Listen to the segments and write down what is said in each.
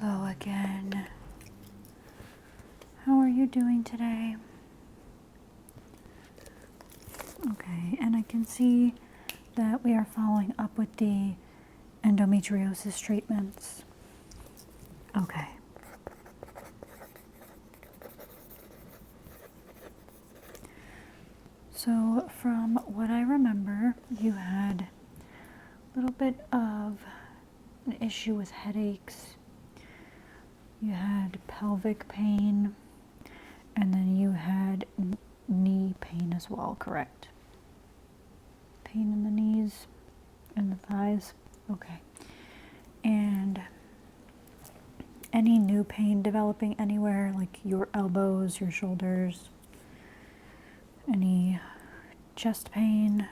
Hello again. How are you doing today? Okay, and I can see that we are following up with the endometriosis treatments. Okay. So from what I remember, you had a little bit of an issue with headaches. You had pelvic pain, and then you had knee pain as well, correct? Pain in the knees and the thighs. Okay. And any new pain developing anywhere, like your elbows, your shoulders? Any chest pain?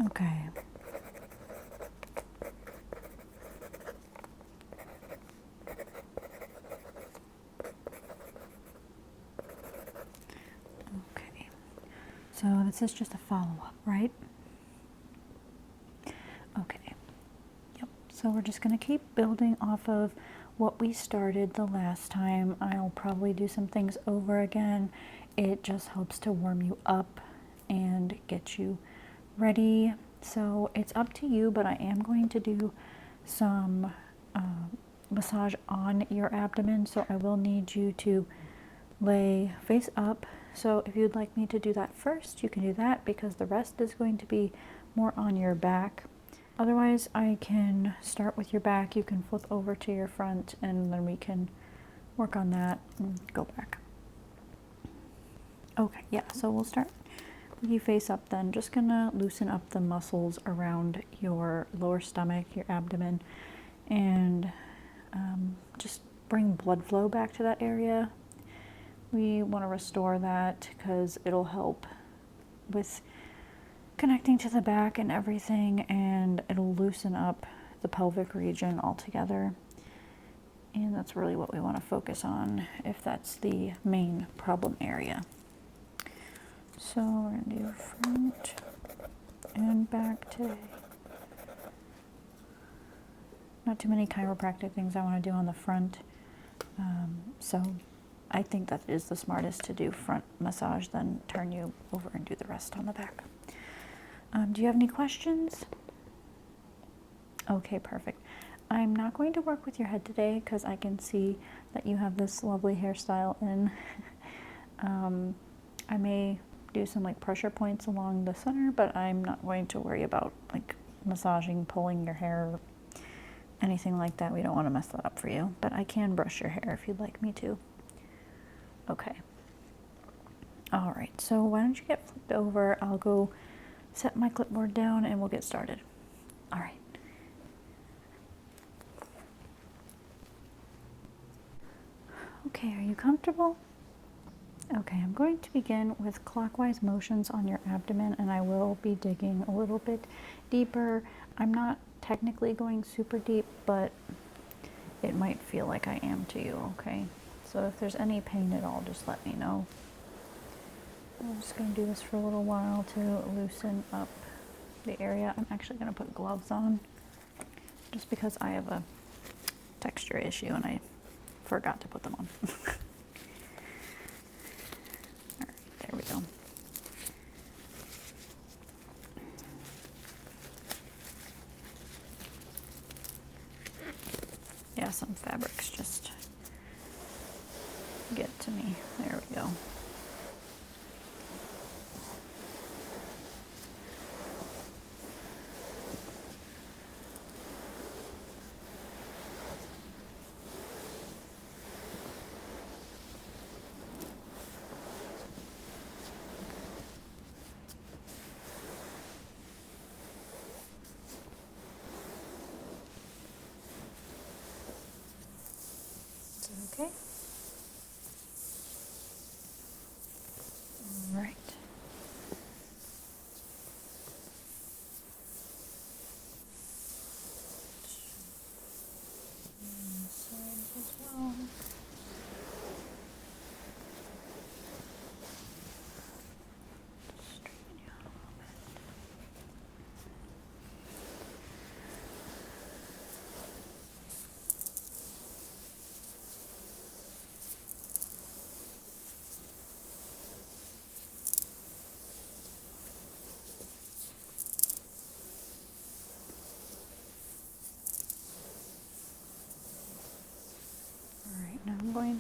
Okay. Okay. So this is just a follow-up, right? Okay. Yep. So we're just going to keep building off of what we started the last time. I'll probably do some things over again. It just helps to warm you up and get you ready. So it's up to you, but I am going to do some massage on your abdomen. So I will need you to lay face up. So if you'd like me to do that first, you can do that, because the rest is going to be more on your back. Otherwise, I can start with your back. You can flip over to your front, and then we can work on that and go back. Okay, yeah, so we'll start with you face up then. Just gonna loosen up the muscles around your lower stomach, your abdomen, and just bring blood flow back to that area. We want to restore that because it'll help with connecting to the back and everything, and it'll loosen up the pelvic region altogether. And that's really what we want to focus on if that's the main problem area. So we're going to do front and back today. Not too many chiropractic things I want to do on the front. So I think that is the smartest to do front massage, then turn you over and do the rest on the back. Do you have any questions? Okay, perfect. I'm not going to work with your head today because I can see that you have this lovely hairstyle in. I may do some like pressure points along the center, but I'm not going to worry about like massaging, pulling your hair, anything like that. We don't want to mess that up for you, but I can brush your hair if you'd like me to. Okay. All right, so why don't you get flipped over? I'll go set my clipboard down and we'll get started. All right. Okay, are you comfortable? Okay, I'm going to begin with clockwise motions on your abdomen, and I will be digging a little bit deeper. I'm not technically going super deep, but it might feel like I am to you, okay? So if there's any pain at all, just let me know. I'm just going to do this for a little while to loosen up the area. I'm actually going to put gloves on just because I have a texture issue and I forgot to put them on. All right, there we go. Yeah, some fabrics just get to me. There we go. Okay.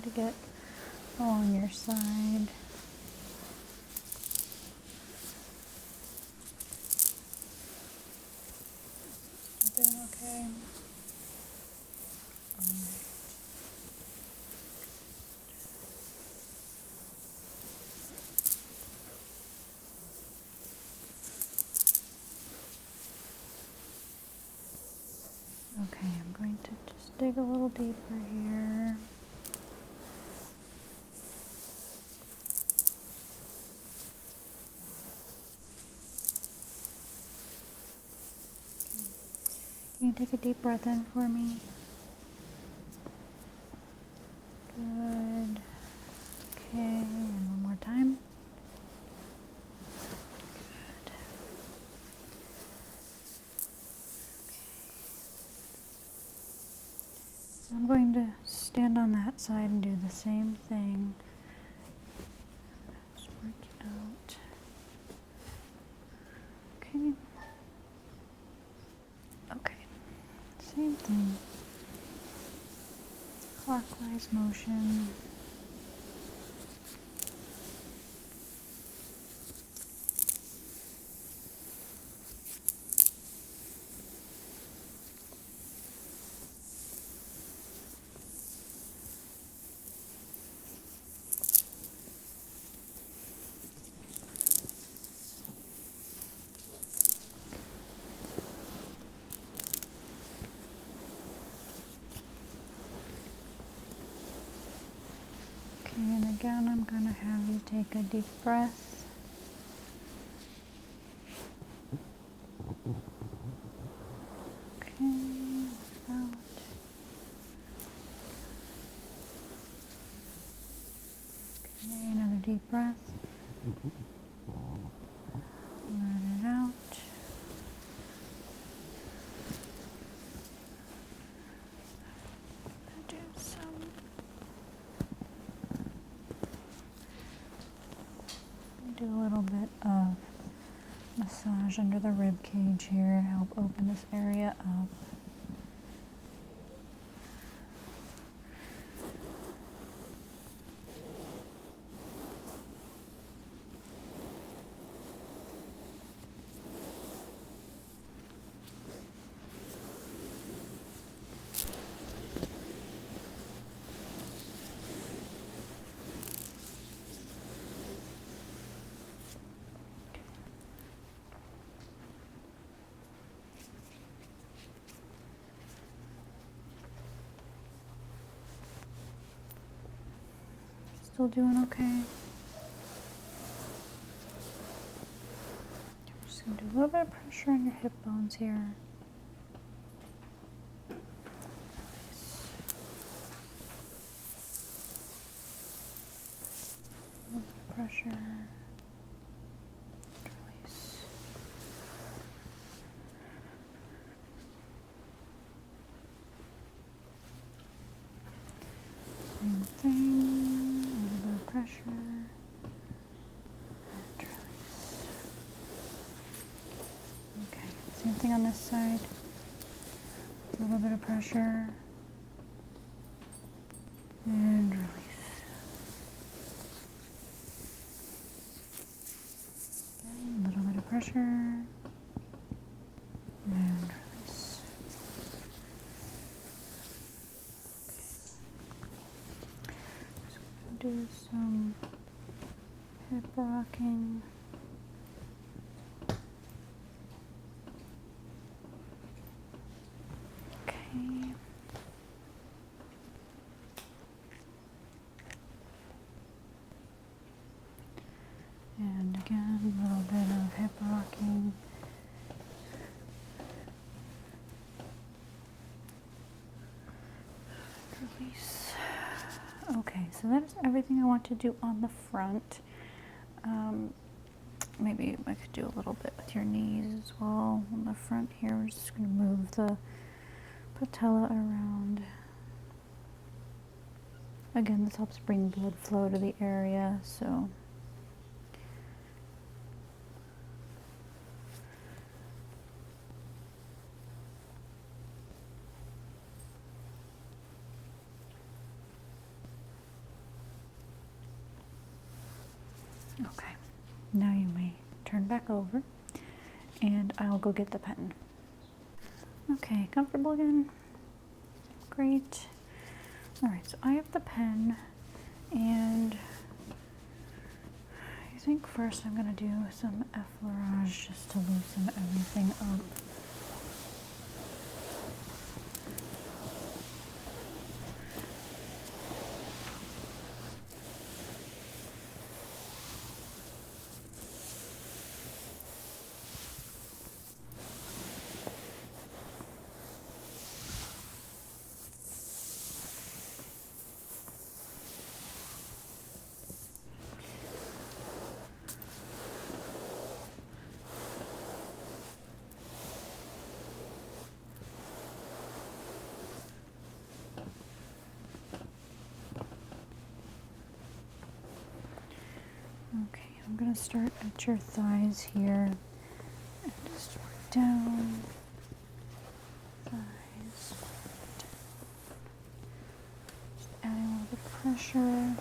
to get along your side. Doing okay? Okay, I'm going to just dig a little deeper here. Can you take a deep breath in for me? Good. Okay, and one more time. Good. So I'm going to stand on that side and do the same thing. Just work it out. Okay. Okay. Same thing. Clockwise motion. Okay, and again, I'm going to have you take a deep breath. Okay, out. Okay, another deep breath. Let it out. Do a little bit of massage under the rib cage here, help open this area up. Still doing okay? I'm just going to do a little bit of pressure on your hip bones here. A little bit of pressure. Release. Same thing. A little bit of pressure. And release. Okay, same thing on this side. A little bit of pressure. And release. Again, a little bit of pressure. And release. Just going to do some hip rocking. Okay. And again, a little bit of hip rocking. Release. Okay, so that is everything I want to do on the front. Maybe I could do a little bit with your knees as well on the front here. We're just going to move the patella around. Again, this helps bring blood flow to the area, so Okay, now you may turn back over and I'll go get the pen. Okay, comfortable again? Great. All right, so I have the pen, and I think first I'm gonna do some effleurage just to loosen everything up. Okay, I'm going to start at your thighs here and just work down. Thighs. Just adding a little bit of pressure.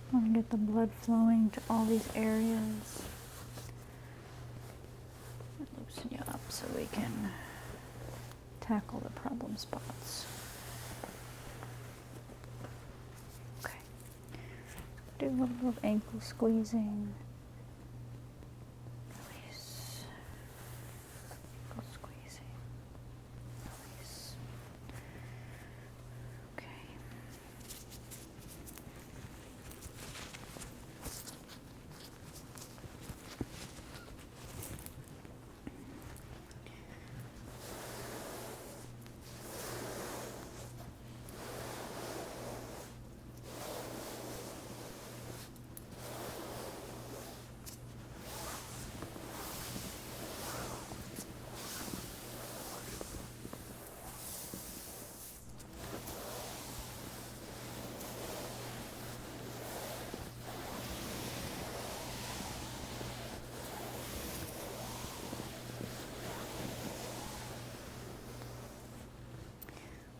I want to get the blood flowing to all these areas. And loosen you up so we can tackle the problem spots. Do a little bit of ankle squeezing. Release. Ankle squeezing. Release. Okay.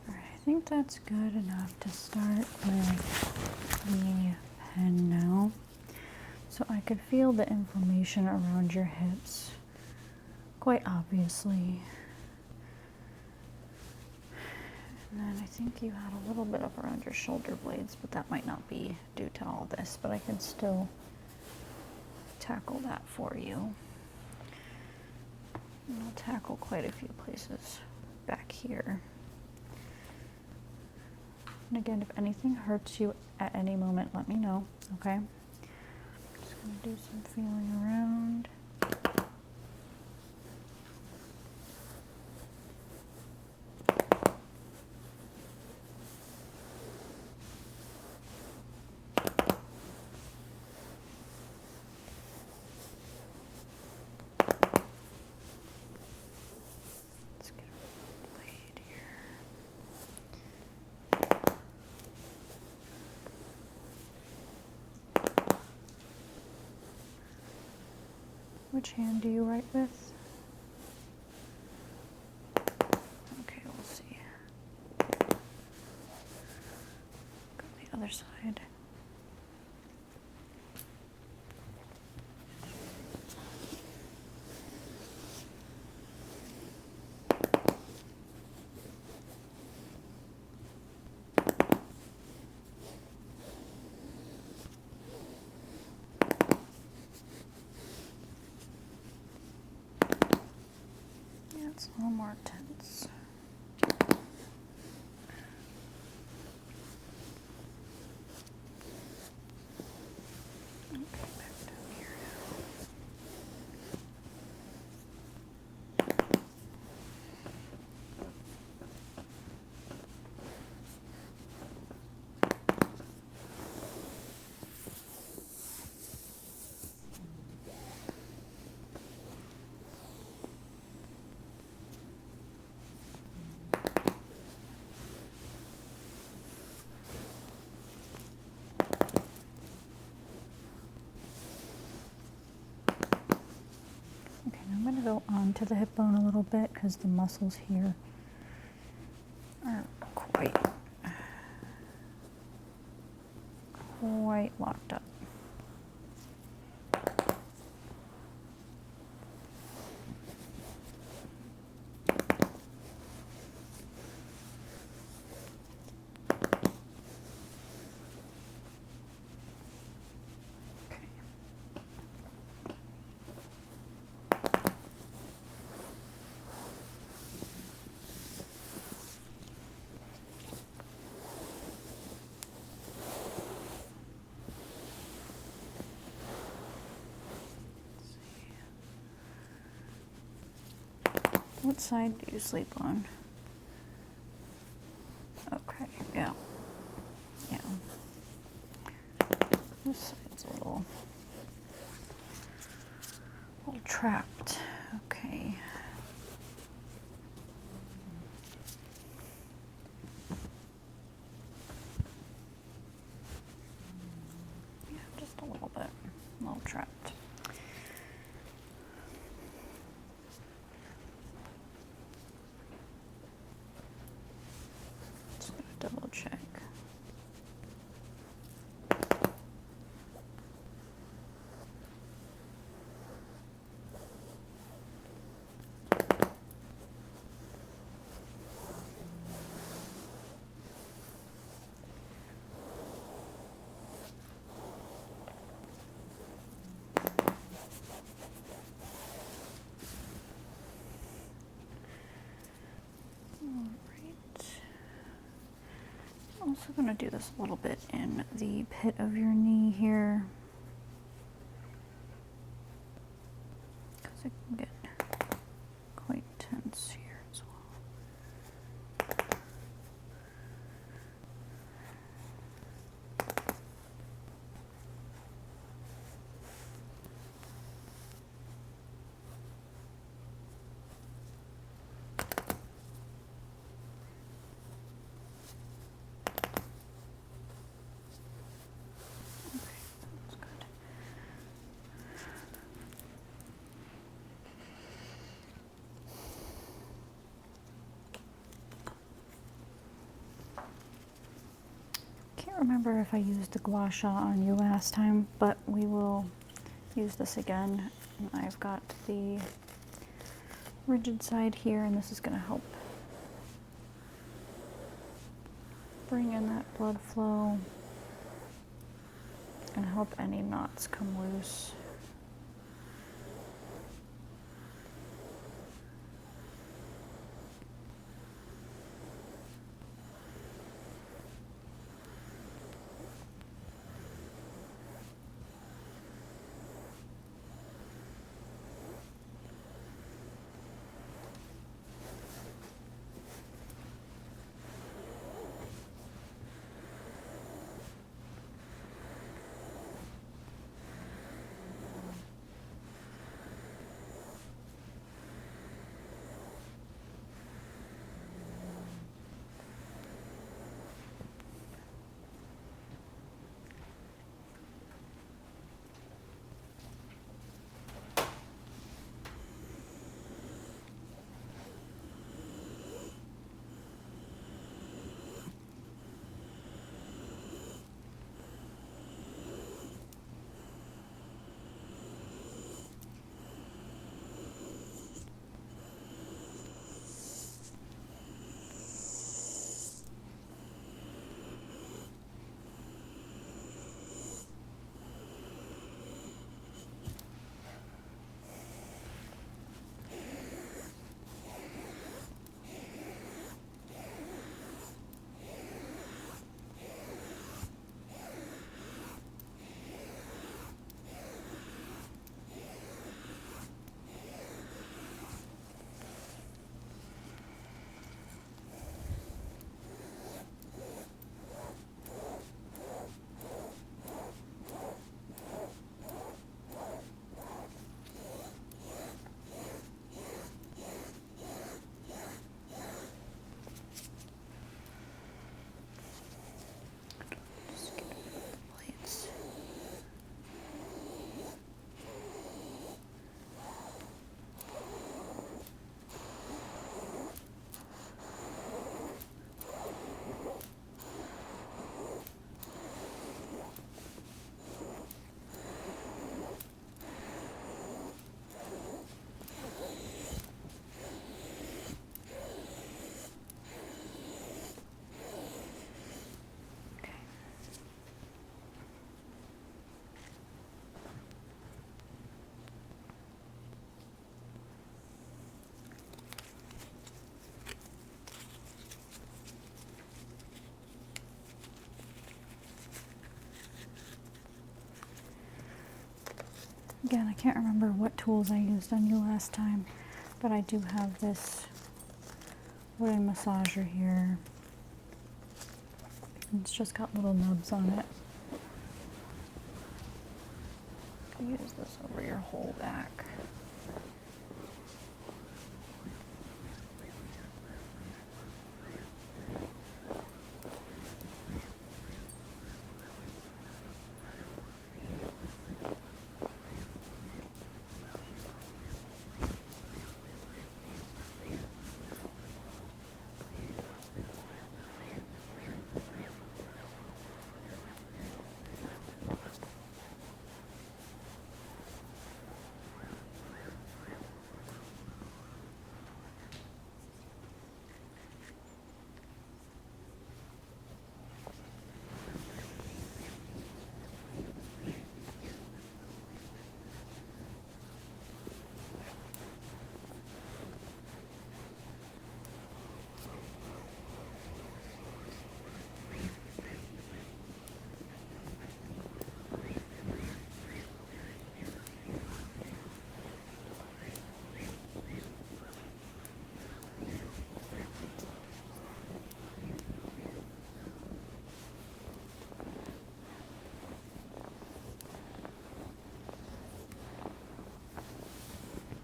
I think that's good enough to start with the pen now. So I could feel the inflammation around your hips, quite obviously. And then I think you had a little bit up around your shoulder blades, but that might not be due to all this, but I can still tackle that for you. And I'll tackle quite a few places back here. And again, if anything hurts you at any moment, let me know, okay? I'm just gonna do some feeling around. Let's get a blade here. Which hand do you write with? Okay, we'll see. Go the other side. It's a little more tense. Okay, back down here go onto the hip bone a little bit because the muscles here are quite quite locked up. What side do you sleep on? Okay, yeah. Yeah. This side's a little trapped. Okay. Yeah, just a little bit. A little trapped. Double check. Also going to do this a little bit in the pit of your knee here, because it can get quite tense here as well. Can't remember if I used the gua sha on you last time, but we will use this again. And I've got the rigid side here, and this is going to help bring in that blood flow and help any knots come loose. Again, I can't remember what tools I used on you last time, but I do have this wooden massager here. It's just got little nubs on it. Use this over your whole back.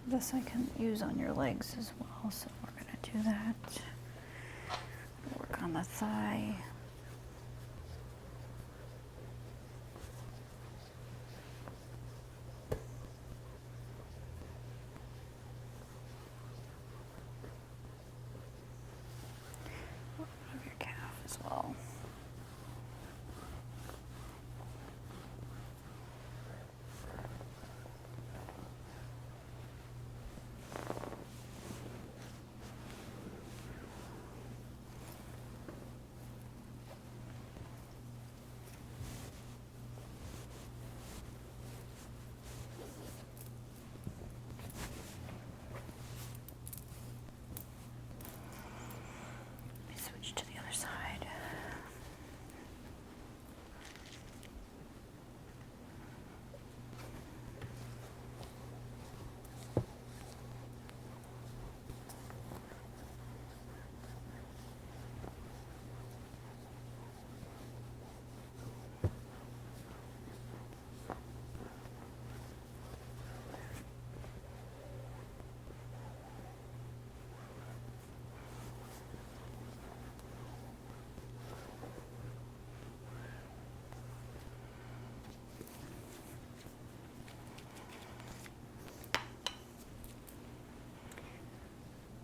This I can use on your legs as well, so we're going to do that. Work on the thigh. Work on your calf as well. Switch to the other side.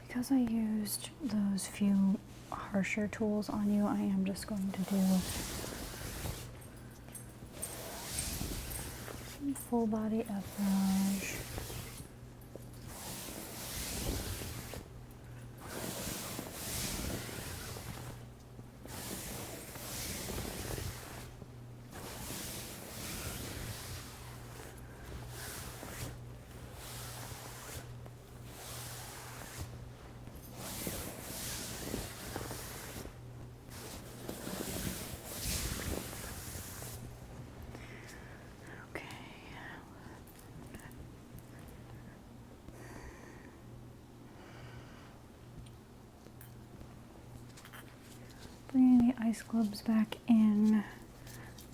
Because I used those few harsher tools on you, I am just going to do some full body massage. Bringing the ice globes back in. I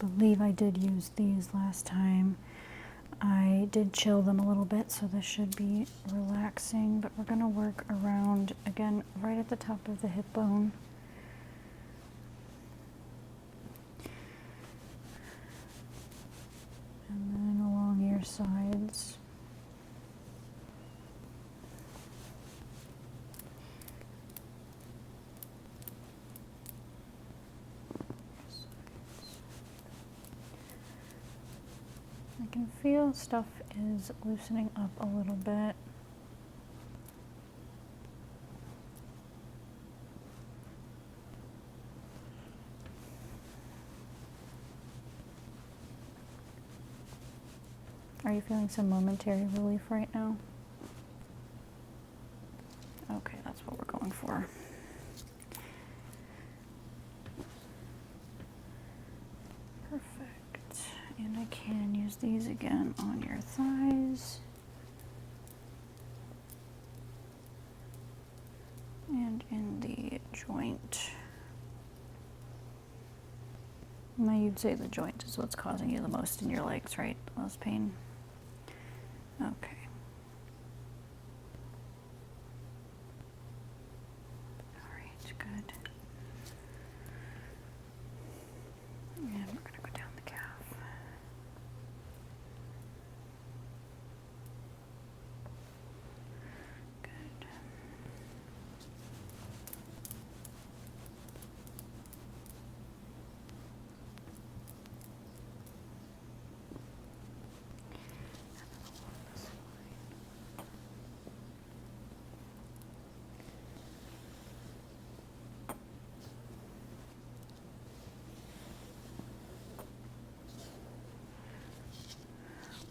believe I did use these last time. I did chill them a little bit, so this should be relaxing, but we're going to work around, again, right at the top of the hip bone. And then along your sides. I can feel stuff is loosening up a little bit. Are you feeling some momentary relief right now? Okay, that's what we're going for. Perfect. And I can use use these again on your thighs. And in the joint. Now you'd say the joint is what's causing you the most in your legs, right? The most pain? Okay. All right, good. And we're going to go down the calf. Good.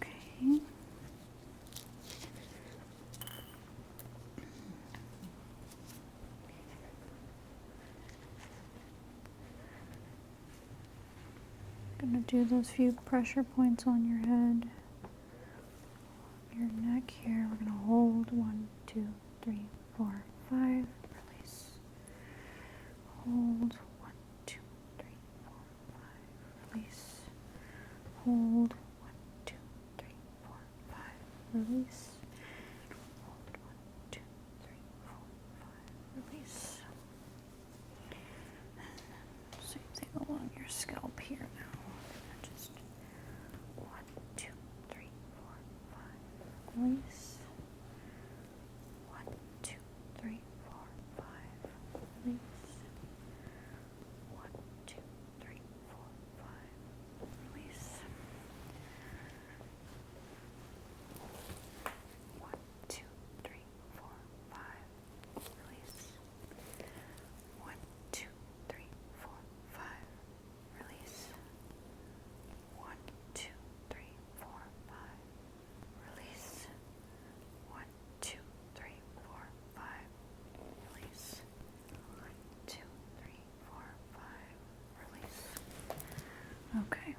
Okay. Gonna do those few pressure points on your head, your neck here. We're gonna hold 1, 2, 3, 4, 5. Release. Hold 1, 2, 3, 4, 5. Release. Hold 1, 2, 3, 4, 5. Release. Hold 1, 2, 3, 4, 5. Release. Same thing along your scalp here now. Just 1, 2, 3, 4, 5. Release. 1, 2, 3, 4, 5. Release. 1, 2, 3, 4, 5. Release. 1, 2, 3, 4, 5. Release. 1, 2, 3, 4, 5. Release. 1, 2, 3, 4, 5. Release. 1, 2, 3, 4, 5. Release. 1, 2, 3, 4, 5. Release. Okay.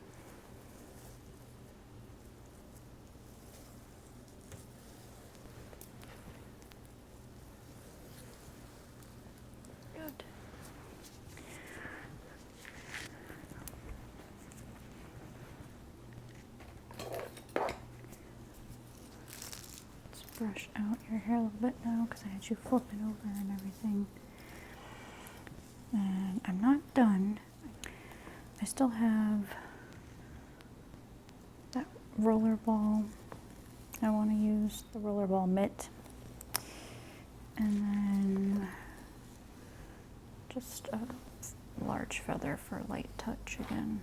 Good. Let's brush out your hair a little bit now because I had you flipping over and everything. And I'm not done. I still have that roller ball. I want to use the roller ball mitt. And then just a large feather for light touch again.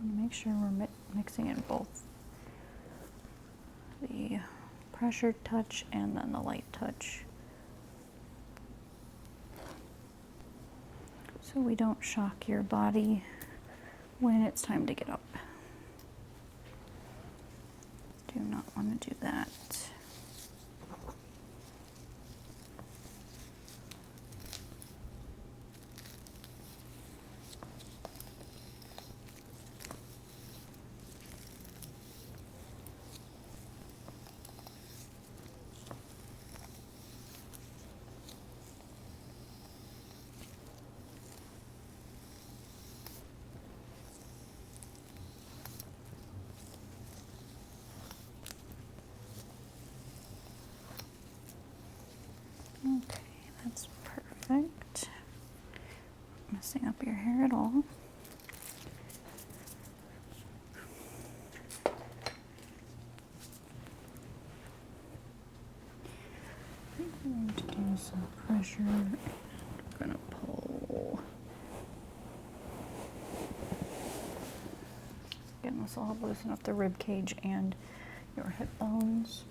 Make sure we're mixing in both the pressure touch and then the light touch, so we don't shock your body when it's time to get up. Do not want to do that. Okay, that's perfect. Not messing up your hair at all. I'm going to do some pressure. I'm going to pull. Again, this will help loosen up the rib cage and your hip bones.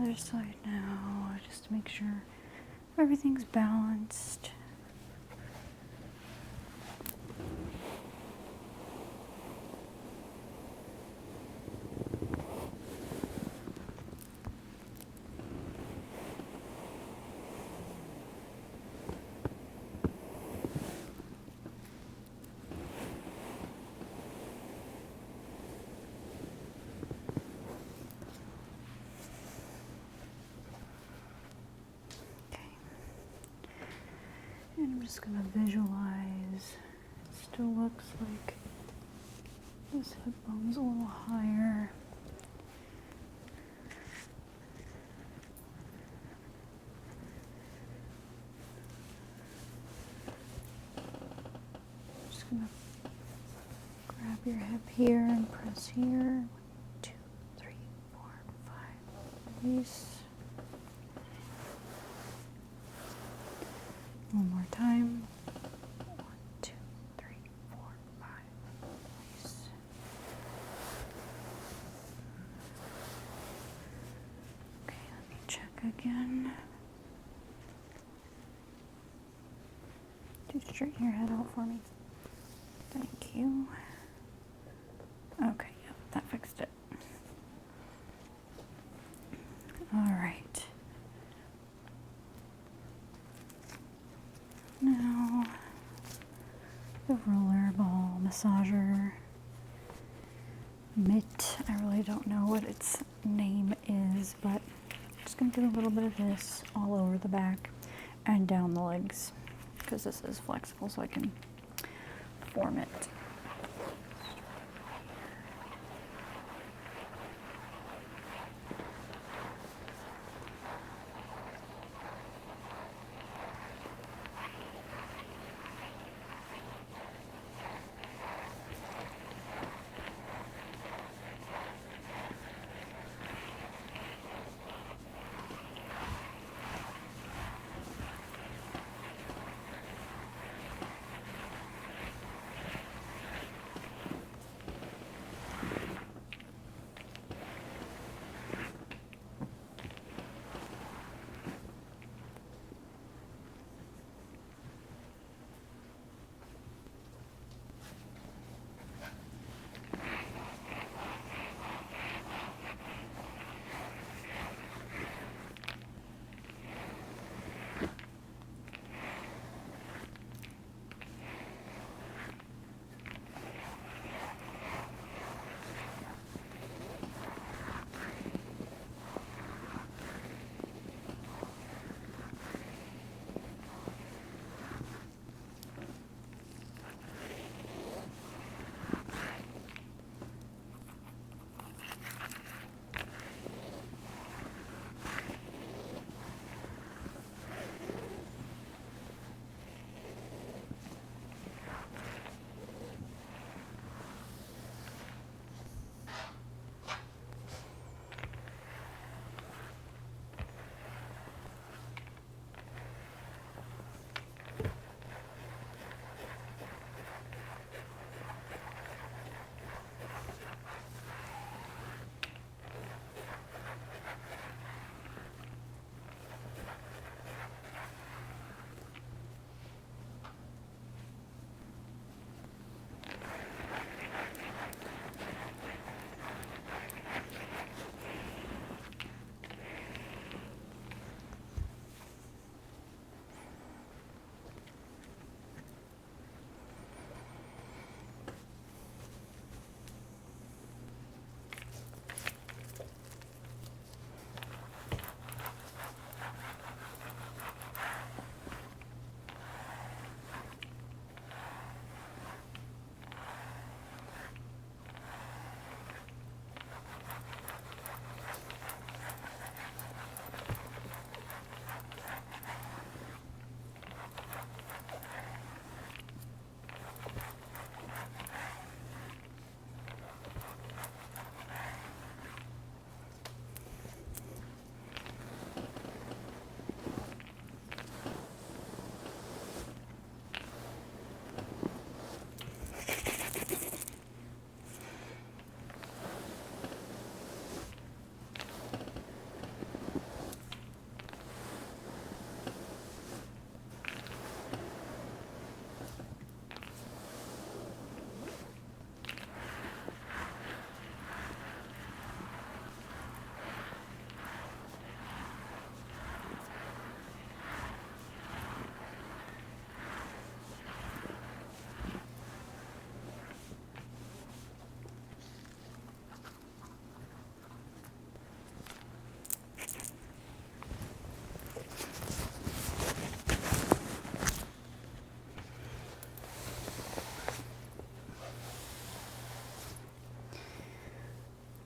other side now, just to make sure everything's balanced. And I'm just going to visualize. It still looks like this hip bone's a little higher. Just going to grab your hip here and press here. 1, 2, 3, 4, 5. Release. One more time. 1, 2, 3, 4, 5. Release. Okay, let me check again. Do straighten your head out for me. Thank you. Okay, yep, that fixed it. All right. Now, the roller ball massager mitt. I really don't know what its name is, but I'm just going to do a little bit of this all over the back and down the legs, because this is flexible, so I can form it.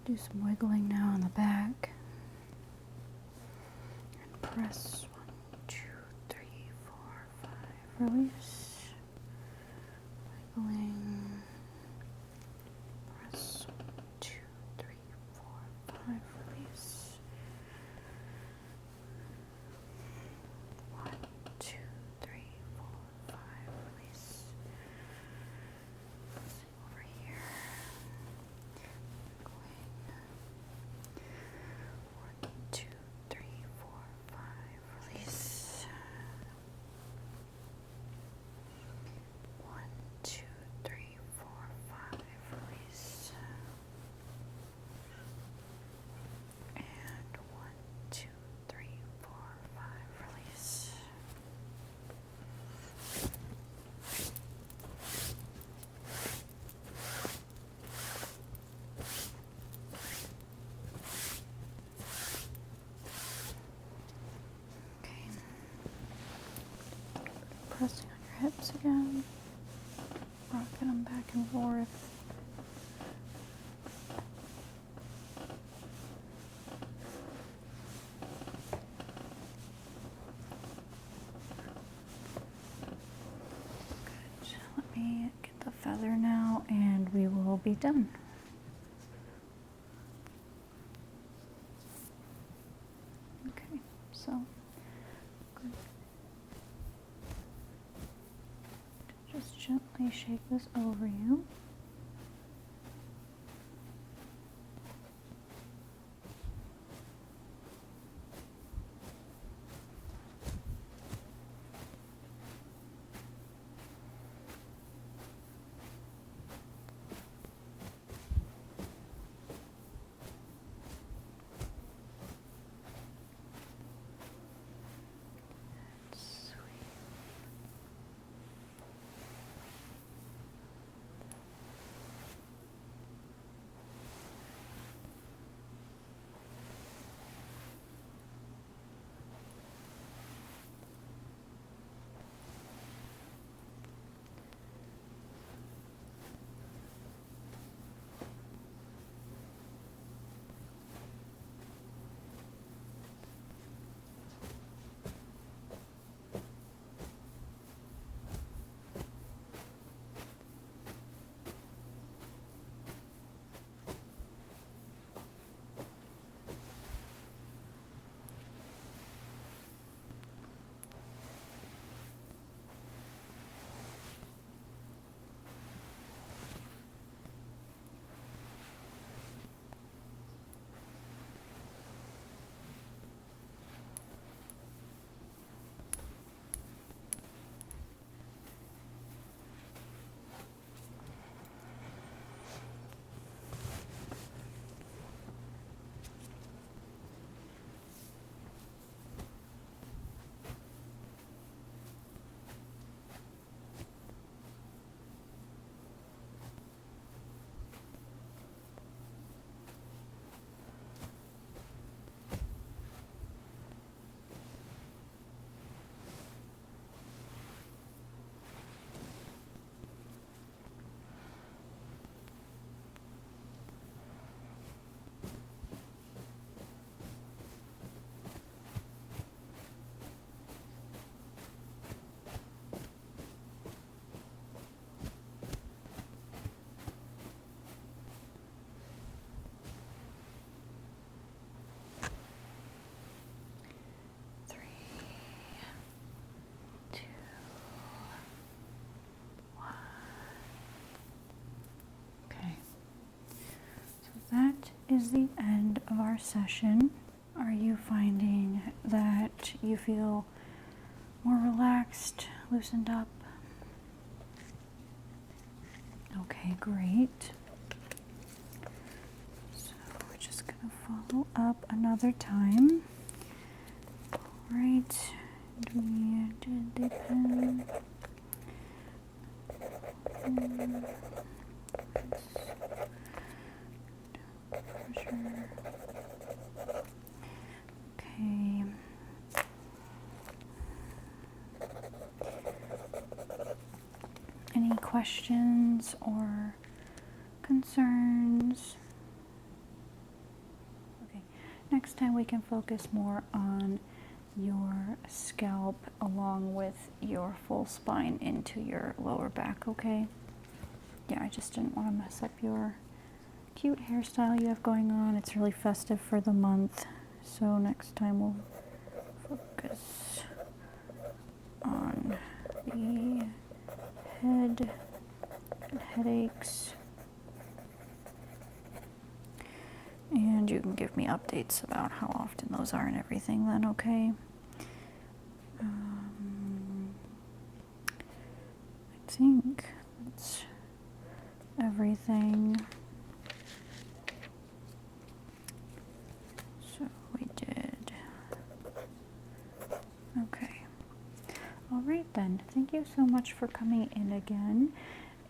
Do some wiggling now on the back. And press 1, 2, 3, 4, 5. Release. Wiggling. Press 1, 2, 3, 4, 5. Release. 1, 2, 3, 4, 5. Release. Over here. Going. 1, 2, 3, 4, 5. Release. 1, 2, 3, 4, 5. Release. And 1, 2, 3, 4, 5. Release. Okay. Pressing on your hips again. Rocking them back and forth. Good. Let me get the feather now and we will be done. Okay, so good. Just gently shake this over you. That is the end of our session. Are you finding that you feel more relaxed, loosened up? Okay, great. So we're just going to follow up another time. All right. We did the pen. Pressure. Okay. Any questions or concerns? next time we can focus more on your scalp along with your full spine into your lower back, okay? Yeah, I just didn't want to mess up your cute hairstyle you have going on. It's really festive for the month, so next time we'll focus on the head and headaches. And you can give me updates about how often those are and everything then, okay? I think that's everything. So we did. Okay. All right then. Thank you so much for coming in again.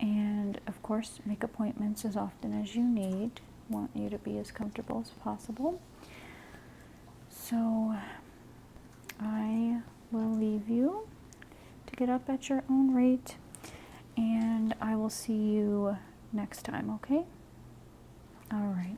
And of course, make appointments as often as you need. Want you to be as comfortable as possible. So I will leave you to get up at your own rate, and I will see you next time, okay? All right.